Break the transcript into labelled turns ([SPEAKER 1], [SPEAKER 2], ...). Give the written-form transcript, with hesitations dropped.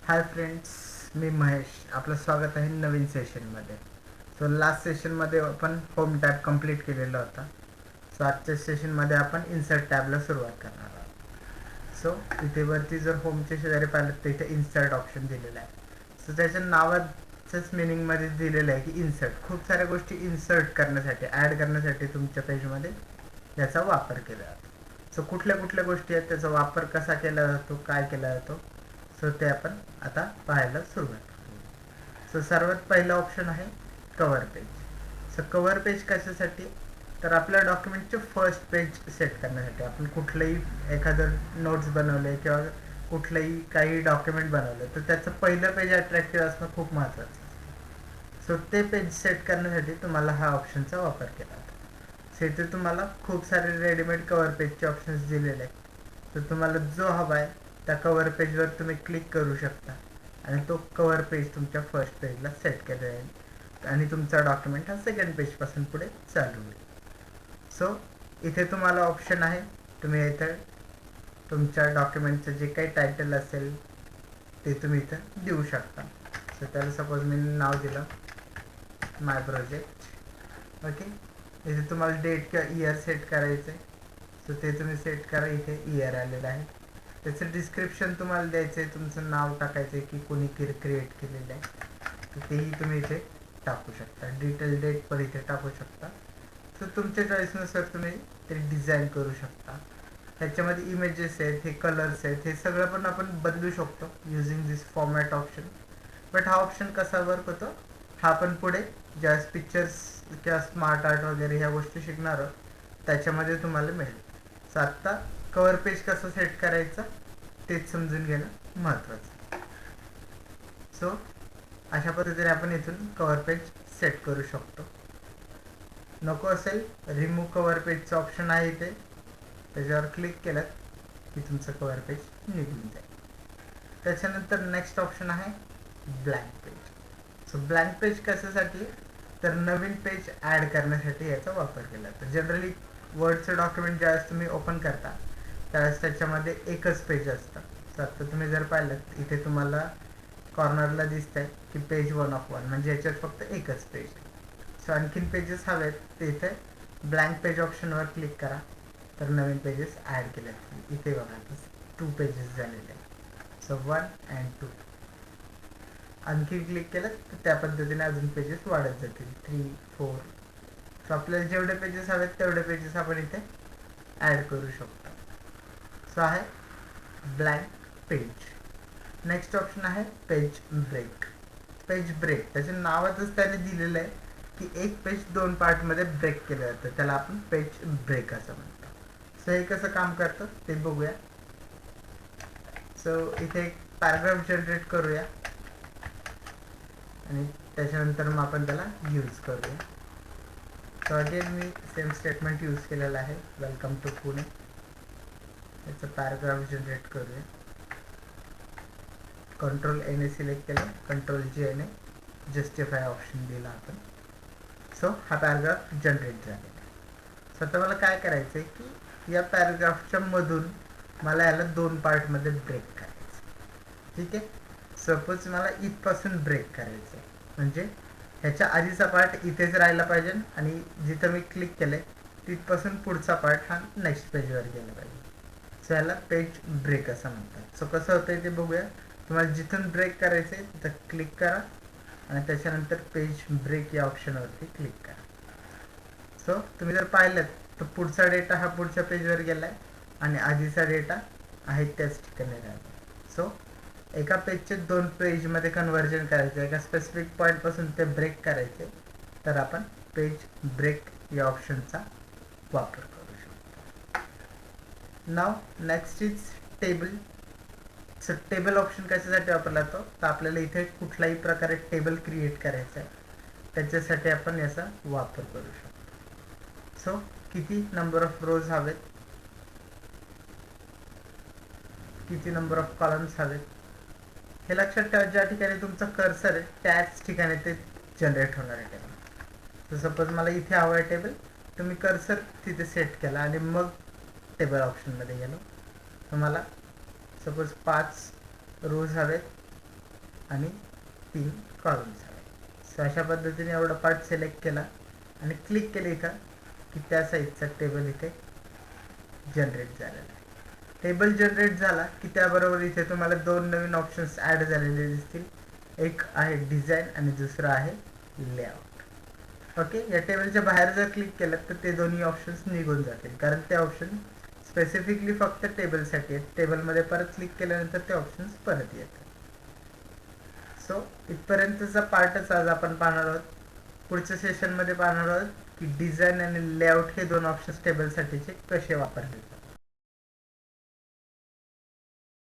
[SPEAKER 1] Hi friends, मी महेश. आपलं स्वागत आहे नवीन सेशनमध्ये. सो लास्ट सेशनमध्ये आपण होम टॅब कंप्लीट केलेला होता. सो आजच्या सेशनमध्ये आपण इन्सर्ट टॅबला सुरुवात करणार आहोत. सो इथे वरती जर होमच्या शेजारी पाहिलं तर इथे इन्सर्ट ऑप्शन दिलेला आहे. सो त्याच्या नावाचंच मिनिंगमध्ये दिलेलं आहे की इन्सर्ट. खूप साऱ्या गोष्टी इन्सर्ट करण्यासाठी, ॲड करण्यासाठी तुमच्या पेजमध्ये याचा वापर केला जातो. सो कुठल्या कुठल्या गोष्टी आहेत, त्याचा वापर कसा केला जातो, काय केला जातो, सो ते आपण आता पाहायला सुरुवात करू. सो सर्वात पहिला ऑप्शन आहे cover page. So cover page कशासाठी, तर आपल्या डॉक्युमेंटचे फर्स्ट पेज सेट करण्यासाठी. आपण कुठलंही एखादं नोट्स बनवले किंवा कुठलंही काही डॉक्युमेंट बनवलं तर त्याचं पहिलं पेज अट्रॅक्टिव्ह असणं खूप महत्त्वाचं आहे. सो ते पेज सेट करण्यासाठी तुम्हाला हा ऑप्शनचा वापर केला जातो. सो इथे तुम्हाला खूप सारे रेडीमेड कवर पेजचे ऑप्शन्स दिलेले आहेत. तर तुम्हाला जो हवा आहे त्या कवर पेजवर तुम्ही क्लिक करू शकता आणि तो कवर पेज तुमच्या फर्स्ट पेजला सेट केला जाईल आणि तुमचा डॉक्युमेंट हा सेकंड पेजपासून पुढे चालू होईल. सो इथे तुम्हाला ऑप्शन आहे, तुम्ही इथे तुमच्या डॉक्युमेंटचं जे काही टायटल असेल ते तुम्ही इथं देऊ शकता. सो त्याला सपोज मी नाव दिलं माय प्रोजेक्ट. ओके, इथे तुम्हाला डेट किंवा इयर सेट करायचं आहे. सो ते तुम्ही सेट करा. इथे इयर आलेलं आहे. त्याचं डिस्क्रिप्शन तुम्हाला द्यायचं आहे, तुमचं नाव टाकायचं आहे की कोणी क्रिएट केलेलं आहे, तर तेही तुम्ही इथे टाकू शकता. डिटेल डेट पण इथे टाकू शकता. तर तुमच्या चॉईसनुसार तुम्ही ते डिझाईन करू शकता. ह्याच्यामध्ये इमेजेस आहेत, हे कलर्स आहेत, हे सगळं पण आपण बदलू शकतो using this format option. But हा ऑप्शन कसा वर्क होतो हा आपण पुढे ज्यावेळेस पिक्चर्स किंवा स्मार्ट आर्ट वगैरे ह्या गोष्टी शिकणार आहोत त्याच्यामध्ये तुम्हाला मिळेल. सो आत्ता कवर पेज कसं सेट करायचं तेच समजून घेणं महत्त्वाचं. सो अशा पद्धतीने आपण इथून कवर पेज सेट करू शकतो. नको असेल रिमूव्ह कवर पेजचं ऑप्शन आहे इथे, त्याच्यावर क्लिक केलं की तुमचं कवर पेज निघून जाईल. त्याच्यानंतर नेक्स्ट ऑप्शन आहे blank page. So blank page कशासाठी, तर नवीन पेज ॲड करण्यासाठी याचा वापर केला जातो. जनरली वर्डचं डॉक्युमेंट ज्यावेळेस तुम्ही ओपन करता त्यावेळेस त्याच्यामध्ये एकच पेज असतं. सो आता तुम्ही जर पाहिलं इथे तुम्हाला कॉर्नरला दिसत आहे की पेज 1 of 1, म्हणजे याच्यात फक्त एकच पेज आहे. सो आणखीन पेजेस हवेत ते इथे ब्लँक पेज ऑप्शनवर क्लिक करा तर नवीन पेजेस ॲड केले. इथे बघा 2 पेजेस झालेले आहेत. So 1 and 2. आणखी क्लिक केलं तर त्या पद्धतीने अजून पेजेस वाढत जातील, 3, 4. सो आपल्याला जेवढे पेजेस हवेत तेवढे पेजेस आपण इथे ॲड करू शकतो. सो आहे ब्लँक पेज. नेक्स्ट ऑप्शन आहे पेज ब्रेक. पेज ब्रेक त्याच्या नावातच त्याने दिलेलं आहे की एक पेज 2 पार्टमध्ये ब्रेक केलं जातं, त्याला आपण पेज ब्रेक असं म्हणतो. सो हे कसं काम करतं ते बघूया. सो इथे एक पॅराग्राफ जनरेट करूया आणि त्याच्यानंतर मग आपण त्याला यूज करूया. सो अगेन मी सेम स्टेटमेंट यूज केलेलं आहे, वेलकम टू पुणे. याचं पॅराग्राफ जनरेट करूया. Ctrl+A सिलेक्ट केलं, Ctrl+J जस्टिफाय ऑप्शन दिला आपण. सो हा पॅराग्राफ जनरेट झालेला आहे. सो आता मला काय करायचं आहे की या पॅराग्राफच्या मधून मला याला 2 पार्टमध्ये ब्रेक करायचं. ठीक आहे, सपोज मला इथपासून ब्रेक करायचं आहे, म्हणजे ह्याच्या आधीचा पार्ट इथेच राहायला पाहिजे आणि जिथं मी क्लिक केलं आहे तिथपासून पुढचा पार्ट हा नेक्स्ट पेजवर गेला पाहिजे. सो याला पेज ब्रेक असं म्हणतात. सो कसं होतं आहे ते बघूया. तुम्हाला जिथून ब्रेक करायचं आहे तिथं क्लिक करा आणि त्याच्यानंतर पेज ब्रेक या ऑप्शनवरती क्लिक करा. सो तुम्ही जर पाहिलं तर पुढचा डेटा हा पुढच्या पेजवर गेला आहे आणि आधीचा डेटा आहे त्याच ठिकाणी राहिला. सो एका पेजचे 2 पेजमध्ये कन्व्हर्जन करायचं, एका स्पेसिफिक पॉईंटपासून ते ब्रेक करायचे, तर आपण पेज ब्रेक या ऑप्शनचा वापर करू शकतो. नाव next is table. So table option कशासाठी वापरला जातो, तर आपल्याला इथे कुठल्याही प्रकारे टेबल क्रिएट करायचं आहे त्याच्यासाठी आपण याचा वापर करू शकतो. सो किती नंबर ऑफ रोज हवेत, किती नंबर ऑफ कॉलम्स हवेत हे लक्षात ठेवा. ज्या ठिकाणी तुमचा कर्सर आहे त्याच ठिकाणी ते जनरेट होणार आहे टेबल. तर सपोज मला इथे हवं आहे टेबल, तर मी कर्सर तिथे सेट केला आणि मग टेबल ऑप्शनमध्ये गेलो. तर मला सपोज 5 रोज हवेत आणि 3 कॉलम्स आहेत. सो अशा पद्धतीने एवढा पार्ट सिलेक्ट केला आणि क्लिक केले इथं की त्या साईजचा टेबल इथे जनरेट झालेला आहे. टेबल जनरेट झाला की त्याबरोबर इथे तुम्हाला 2 नवीन ऑप्शन्स ॲड झालेले दिसतील. एक आहे डिझाईन आणि दुसरं आहे लेआउट. ओके, या टेबलच्या बाहेर जर क्लिक केलं तर ते दोन्ही ऑप्शन्स निघून जातील, कारण ते ऑप्शन स्पेसिफिकली फक्त टेबलसाठी आहेत. टेबलमध्ये परत क्लिक केल्यानंतर ते ऑप्शन्स परत येतात. सो इथपर्यंतचा पार्टच आज आपण पाहणार आहोत. पुढच्या सेशनमध्ये पाहणार आहोत की डिझाईन आणि लेआउट हे 2 ऑप्शन्स टेबलसाठीचे कसे वापरले जातात.